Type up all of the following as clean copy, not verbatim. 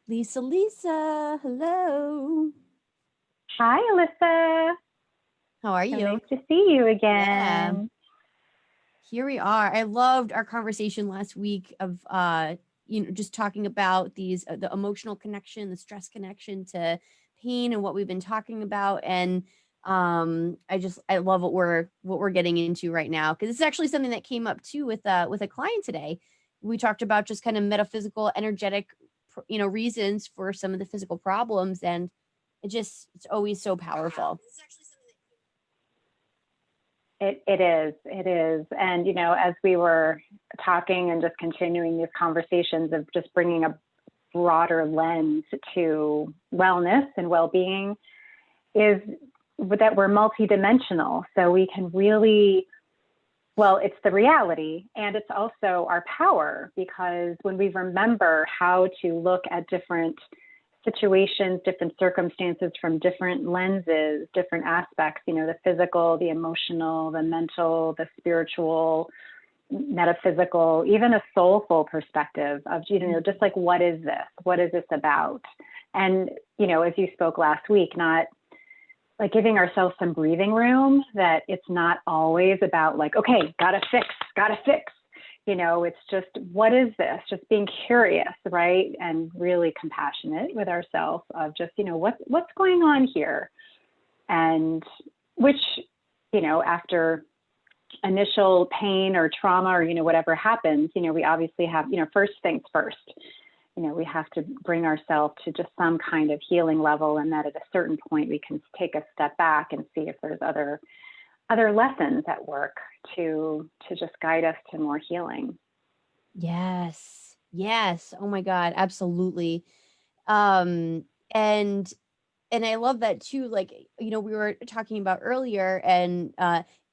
Lisa, hello. Hi, Alyssa. How are So you? nice to see you Yeah, again. here we are. I loved our conversation last week of just talking about these the emotional connection, the stress connection to pain and what we've been talking about. And I love what we're getting into right now because it's actually something that came up too with a client today. We talked about just kind of metaphysical, energetic, reasons for some of the physical problems, and it's always so powerful. It is. And, as we were talking and just continuing these conversations of just bringing a broader lens to wellness and well-being is that we're multidimensional. So we can really, well, it's the reality and it's also our power, because when we remember how to look at different situations, different circumstances from different lenses, different aspects, the physical, the emotional, the mental, the spiritual, metaphysical, even a soulful perspective of, just like, what is this? What is this about? And, as you spoke last week, not like giving ourselves some breathing room, that it's not always about like, okay, gotta fix. It's just, what is this? Just being curious, right? And really compassionate with ourselves of just, what's going on here? And which, after initial pain or trauma or, whatever happens, we obviously have, first things first, we have to bring ourselves to just some kind of healing level, and that at a certain point we can take a step back and see if there's other lessons at work to just guide us to more healing. Yes. Yes. Oh my God, absolutely. Um and and I love that too, like, we were talking about earlier, and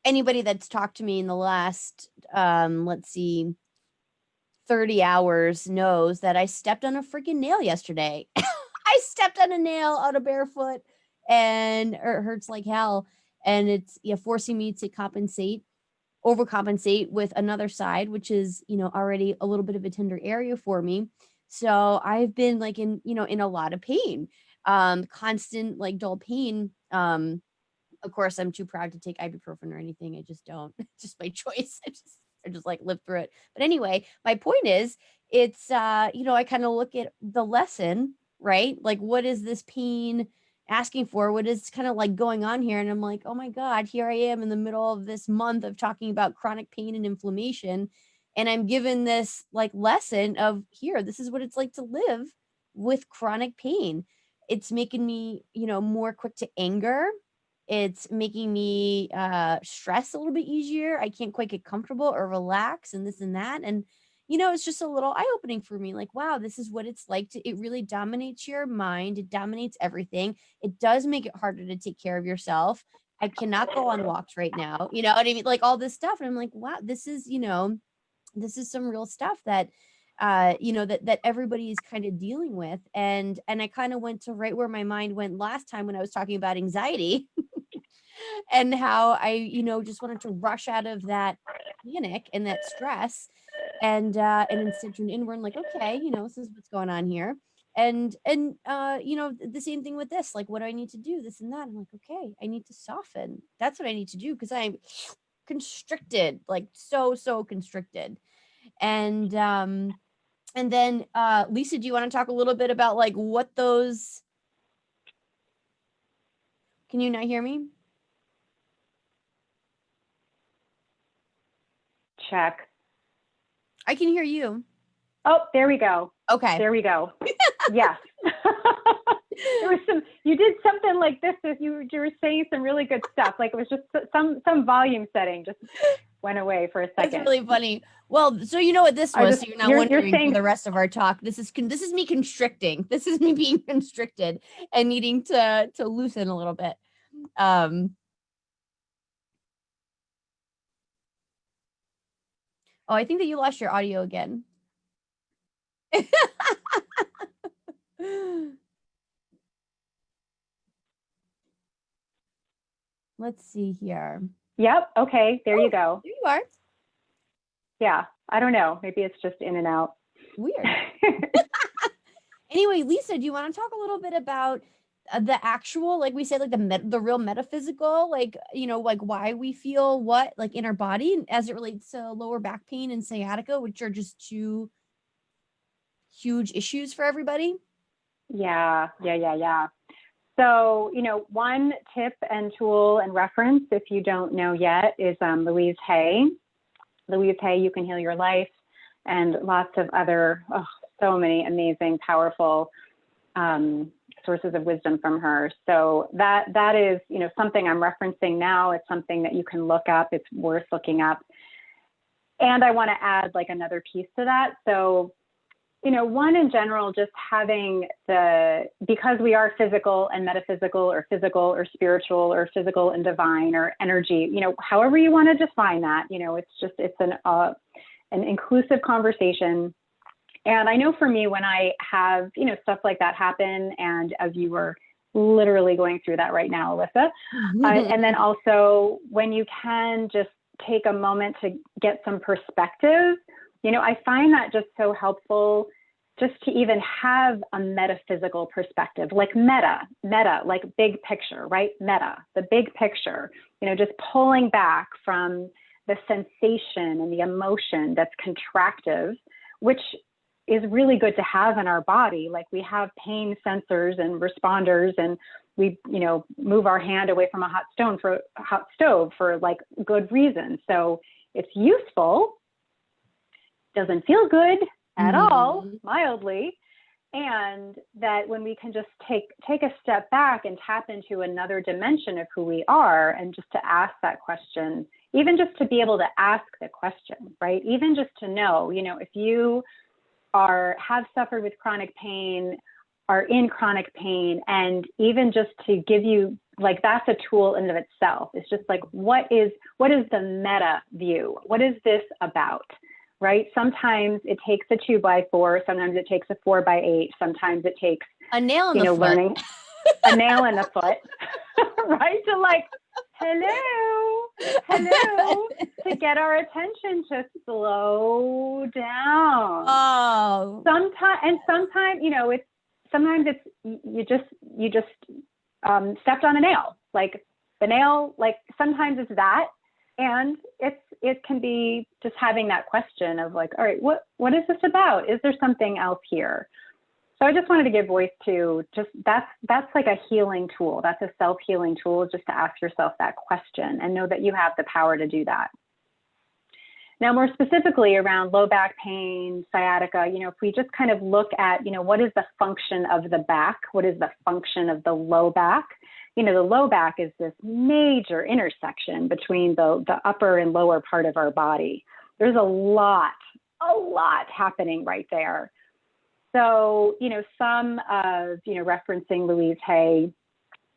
anybody that's talked to me in the last let's see 30 hours knows that I stepped on a freaking nail yesterday. I stepped on a nail out of barefoot, and it hurts like hell, and it's forcing me to overcompensate with another side, which is, already a little bit of a tender area for me. So I've been like in a lot of pain, constant like dull pain. Of course, I'm too proud to take ibuprofen or anything. I just don't. It's just my choice. I just like live through it. But anyway, my point is, it's I kind of look at the lesson, right? Like, what is this pain asking for? What is kind of like going on here? And I'm like, oh my God, here I am in the middle of this month of talking about chronic pain and inflammation. And I'm given this like lesson of, here, this is what it's like to live with chronic pain. It's making me, more quick to anger. It's making me stress a little bit easier. I can't quite get comfortable or relax and this and that. And, it's just a little eye opening for me. Like, wow, this is what it's like to, it really dominates your mind. It dominates everything. It does make it harder to take care of yourself. I cannot go on walks right now. You know what I mean? Like all this stuff. And I'm like, wow, this is some real stuff that that everybody is kind of dealing with. And I kind of went to right where my mind went last time when I was talking about anxiety and how I, just wanted to rush out of that panic and that stress, and instead tune inward and like, okay, this is what's going on here. And the same thing with this, like, what do I need to do? This and that. I'm like, okay, I need to soften. That's what I need to do, because I'm constricted, like so constricted. And then Lisa, do you want to talk a little bit about like what those, can you not hear me? Check. I can hear you. Oh, there we go. Okay. There we go. Yes. There was you did something like this. You were saying some really good stuff. Like it was just some volume setting just went away for a That's second. really funny. Well, so you know what this was, so you're not you're wondering for saying, the rest of our talk. This is me constricting. This is me being constricted and needing to loosen a little bit. Um oh, I think that you lost your audio again. Let's see here. yep. Okay. There you Oh, go. there you are. Yeah. I don't know. Maybe it's just in and out. Weird. Anyway, Lisa, do you want to talk a little bit about the actual, like we said, like the real metaphysical, like, like why we feel what, like in our body as it relates to lower back pain and sciatica, which are just two huge issues for everybody? Yeah. So, one tip and tool and reference, if you don't know yet, is Louise Hay. Louise Hay, You Can Heal Your Life, and lots of other, so many amazing, powerful sources of wisdom from her. So that is, something I'm referencing now. It's something that you can look up. It's worth looking up. And I want to add like another piece to that. So, one in general, just having because we are physical and metaphysical, or physical or spiritual, or physical and divine, or energy, however you want to define that, it's an inclusive conversation. And I know for me, when I have, stuff like that happen, and as you were literally going through that right now, Alyssa, and then also when you can just take a moment to get some perspective, I find that just so helpful, just to even have a metaphysical perspective, like meta, like big picture, right? Meta, the big picture, just pulling back from the sensation and the emotion that's contractive, which is really good to have in our body. Like we have pain sensors and responders, and we, move our hand away from a hot stove for like good reason. So it's useful. Doesn't feel good at all, mildly. And that when we can just take a step back and tap into another dimension of who we are, and just to ask that question, even just to be able to ask the question, right? Even just to know, if you have suffered with chronic pain, are in chronic pain, and even just to give you, like, that's a tool in and of itself. It's just like, what is the meta view? What is this about? Right? Sometimes it takes a 2x4. Sometimes it takes a 4x8. Sometimes it takes a nail in the foot. Learning a nail in the foot, right? To like, hello, to get our attention to slow down. Oh, sometimes you just stepped on a nail. Like the nail, like sometimes it's that. And it can be just having that question of like, all right, what is this about? Is there something else here? So I just wanted to give voice to just that's like a healing tool. That's a self-healing tool, just to ask yourself that question and know that you have the power to do that. Now, more specifically around low back pain, sciatica, if we just kind of look at, what is the function of the back? What is the function of the low back? The low back is this major intersection between the upper and lower part of our body. There's a lot happening right there. So, some of, referencing Louise Hay,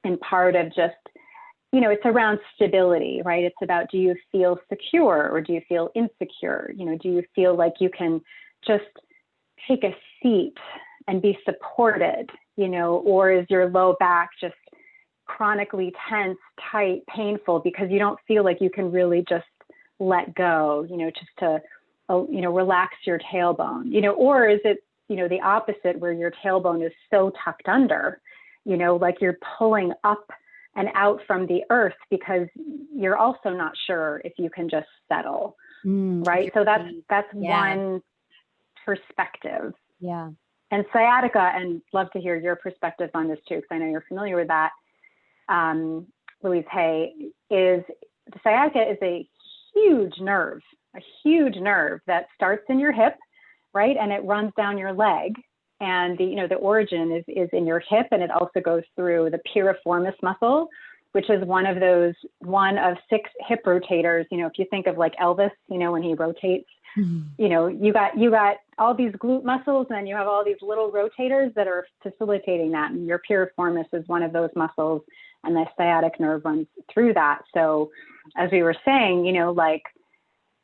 and part of just, it's around stability, right? It's about, do you feel secure or do you feel insecure? Do you feel like you can just take a seat and be supported, or is your low back just chronically tense, tight, painful, because you don't feel like you can really just let go, just to, relax your tailbone, or is it, the opposite, where your tailbone is so tucked under, like you're pulling up and out from the earth because you're also not sure if you can just settle, right? So that's one perspective. Yeah. And sciatica, and love to hear your perspective on this too, because I know you're familiar with that. Louise Hay, sciatica is a huge nerve that starts in your hip, right? And it runs down your leg. And the origin is in your hip, and it also goes through the piriformis muscle, which is one of 6 hip rotators. If you think of like Elvis, when he rotates, you got all these glute muscles, and you have all these little rotators that are facilitating that. And your piriformis is one of those muscles, and the sciatic nerve runs through that. So as we were saying,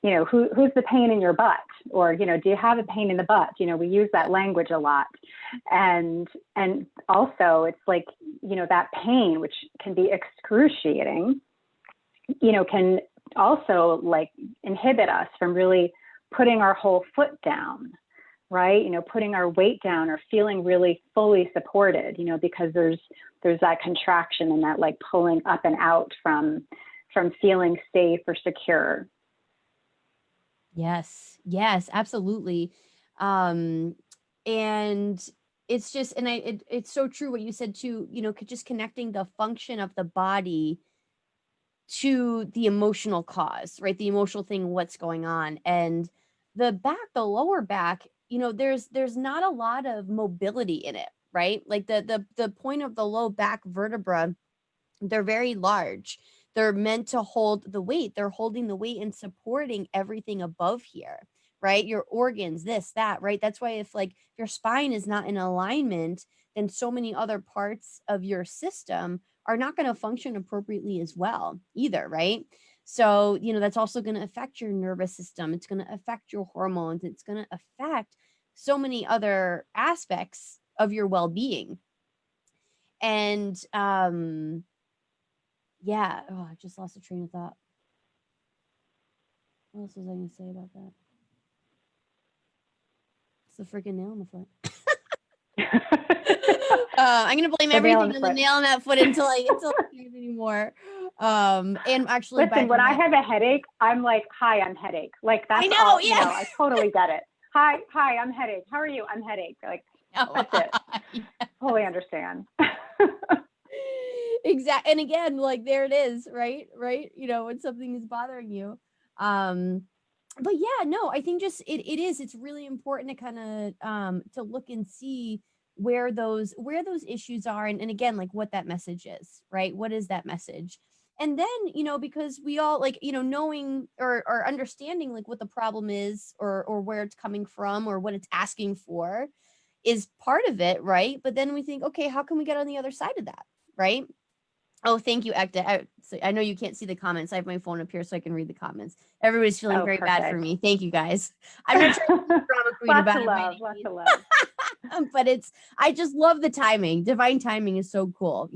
who's the pain in your butt? Or, do you have a pain in the butt? We use that language a lot. And also it's like, that pain, which can be excruciating, can also like inhibit us from really putting our whole foot down, right? Putting our weight down or feeling really fully supported, because there's that contraction and that like pulling up and out from feeling safe or secure. Yes. Yes, absolutely. Um, and it's just, and it's so true what you said too, just connecting the function of the body to the emotional cause, right? The emotional thing, what's going on. And the lower back, there's not a lot of mobility in it, right? Like the point of the low back vertebra, they're very large. They're meant to hold the weight. They're holding the weight and supporting everything above here, right? Your organs, this, that, right? That's why if like your spine is not in alignment, then so many other parts of your system are not going to function appropriately as well either, right? So, that's also going to affect your nervous system. It's going to affect your hormones. It's going to affect so many other aspects of your well-being. And yeah. Oh, I just lost a train of thought. What else was I going to say about that? It's the freaking nail in the foot. I'm gonna blame everything on the nail in that foot until I can't anymore. And actually, listen, when I have a headache, I'm like, "Hi, I'm headache." Like that's I know, all. yeah. I totally get it. Hi, I'm headache. How are you? I'm headache. Like that's it. Yeah. Totally understand. Exactly. And again, like there it is, right? When something is bothering you. But yeah, no, I think just it's really important to kind of to look and see where those issues are, and again, like what that message is, right? What is that message? And then, because we all like, knowing or understanding like what the problem is, or where it's coming from, or what it's asking for is part of it, right? But then we think, okay, how can we get on the other side of that, right? Oh, thank you, Ekta. I know you can't see the comments. I have my phone up here so I can read the comments. Everybody's feeling very bad for me. Thank you, guys. I'm not trying to be a drama queen about it. Lots of love. But I just love the timing. Divine timing is so cool,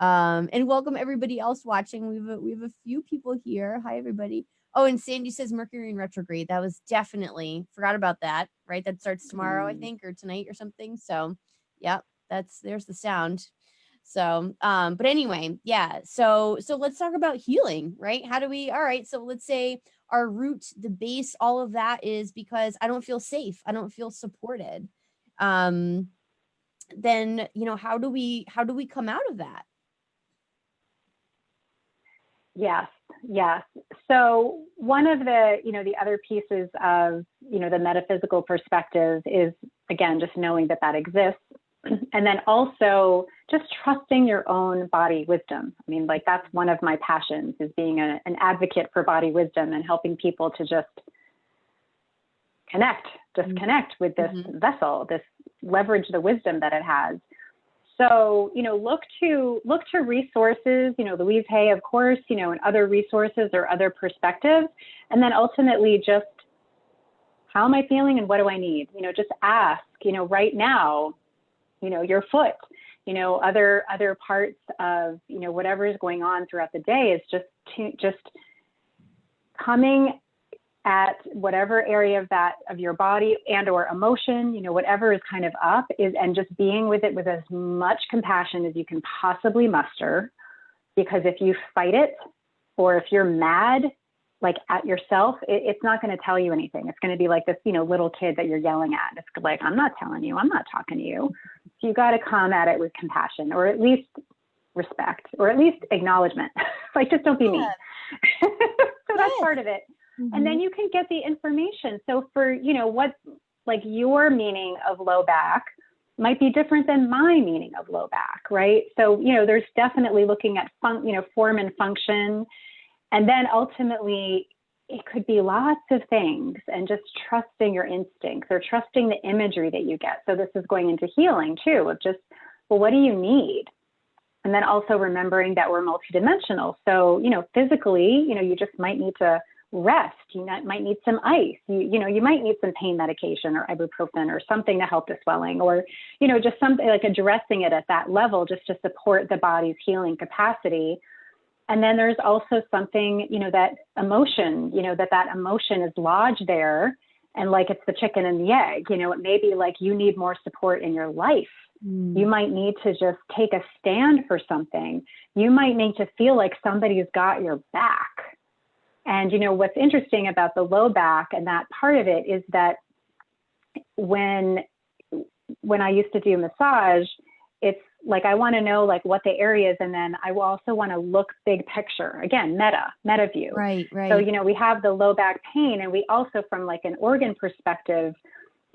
and welcome everybody else watching. We have a few people here. Hi, everybody. Oh, and Sandy says Mercury in retrograde. That was definitely, forgot about that, right? That starts tomorrow, I think, or tonight or something. So, yeah, there's the sound. So, but anyway, yeah. So let's talk about healing, right? All right. So let's say our root, the base, all of that is because I don't feel safe. I don't feel supported. Then, how do we come out of that? Yes. So one of the, the other pieces of, the metaphysical perspective is, again, just knowing that exists. And then also just trusting your own body wisdom. I mean, like that's one of my passions, is being an advocate for body wisdom and helping people to just connect with this vessel, leverage the wisdom that it has. So, look to resources, Louise Hay, of course, and other resources or other perspectives. And then ultimately just, how am I feeling and what do I need? Just ask, right now, your foot, other parts of, whatever is going on throughout the day, is just coming at whatever area of your body and or emotion, whatever is kind of up, and just being with it with as much compassion as you can possibly muster. Because if you fight it, or if you're mad, like at yourself, it's not going to tell you anything. It's going to be like this, little kid that you're yelling at. It's like, I'm not telling you, I'm not talking to you. So you got to come at it with compassion, or at least respect, or at least acknowledgement. Like, just don't be mean. So that's part of it. And then you can get the information. So for, what, like your meaning of low back might be different than my meaning of low back, right? So, there's definitely looking at form and function. And then ultimately, it could be lots of things, and just trusting your instincts or trusting the imagery that you get. So this is going into healing too, of just, well, what do you need? And then also remembering that we're multidimensional. So, physically, you just might need to rest. You might need some ice. You might need some pain medication or ibuprofen or something to help the swelling, or, just something like addressing it at that level, just to support the body's healing capacity. And then there's also something, that emotion, that emotion is lodged there. And like it's the chicken and the egg, you know, it may be like you need more support in your life. You might need to just take a stand for something. You might need to feel like somebody's got your back. And, you know, what's interesting about the low back and that part of it is that when I used to do massage, it's like, I want to know like what the area is. And then I will also want to look big picture, again, meta view. Right. So, you know, we have the low back pain, and we also, from like an organ perspective,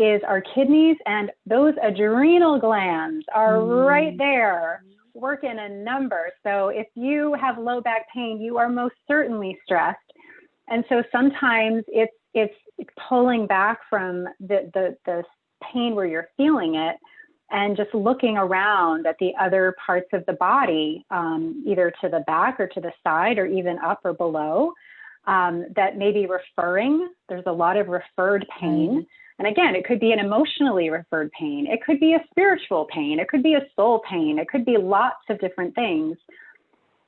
is our kidneys and those adrenal glands are right there working a number. So if you have low back pain, you are most certainly stressed. And so sometimes it's pulling back from the pain where you're feeling it, and just looking around at the other parts of the body, either to the back or to the side or even up or below, that may be referring. There's a lot of referred pain. And again, it could be an emotionally referred pain. It could be a spiritual pain. It could be a soul pain. It could be lots of different things.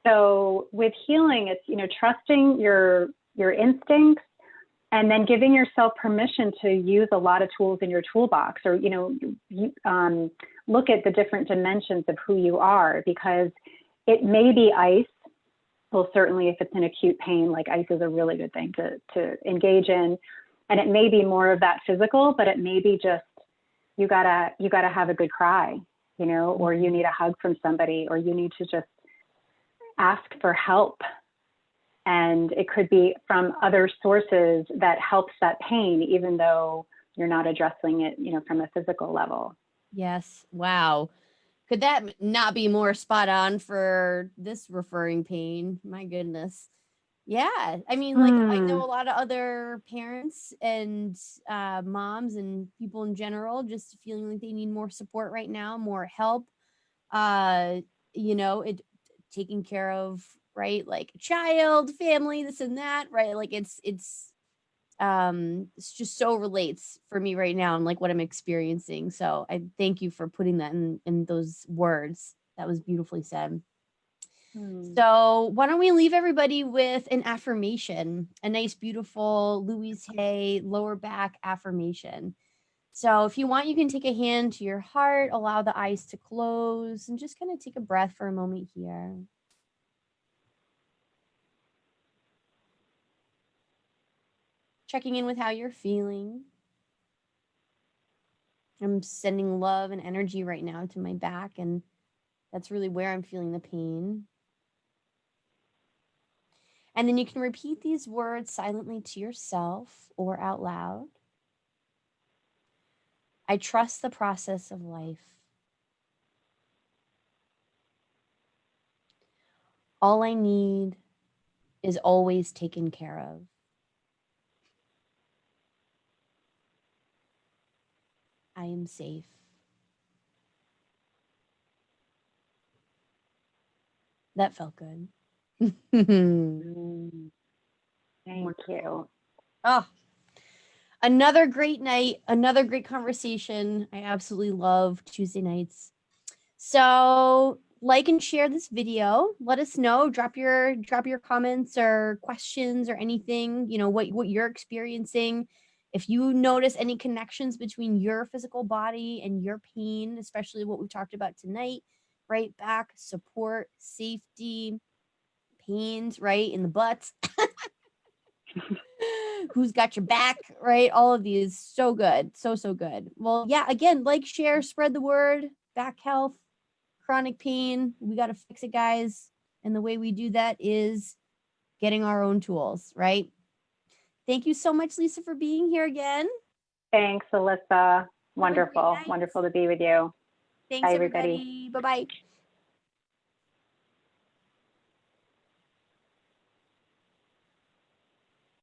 So with healing, it's, you know, trusting your instincts, and then giving yourself permission to use a lot of tools in your toolbox, or, you know, look at the different dimensions of who you are, because it may be ice. Well, certainly if it's an acute pain, like ice is a really good thing to engage in. And it may be more of that physical, but it may be just, you gotta have a good cry, you know, or you need a hug from somebody, or you need to just ask for help. And it could be from other sources that helps that pain, even though you're not addressing it, you know, from a physical level. Yes. Wow. Could that not be more spot on for this referring pain? My goodness. Yeah. I mean, like, I know a lot of other parents and moms and people in general just feeling like they need more support right now, more help. You know, it taking care of, right, like a child, family, this and that, right? Like it's just so relates for me right now and like what I'm experiencing. So I thank you for putting that in those words. That was beautifully said. So why don't we leave everybody with an affirmation, a nice, beautiful Louise Hay lower back affirmation. So if you want, you can take a hand to your heart, allow the eyes to close, and just kind of take a breath for a moment here. Checking in with how you're feeling. I'm sending love and energy right now to my back, and that's really where I'm feeling the pain. And then you can repeat these words silently to yourself or out loud. I trust the process of life. All I need is always taken care of. I am safe. That felt good. Thank you. Oh, another great night, another great conversation. I absolutely love Tuesday nights. So like and share this video. Let us know. Drop your comments or questions or anything, you know, what you're experiencing. If you notice any connections between your physical body and your pain, especially what we talked about tonight, right? Back, support, safety, pains, right? In the butts. Who's got your back, right? All of these, so good. So good. Well, yeah, again, like, share, spread the word. Back health, chronic pain, we got to fix it, guys. And the way we do that is getting our own tools, right? Thank you so much, Lisa, for being here again. Thanks, Alyssa. Wonderful to be with you. Thanks, Bye, everybody. Bye-bye.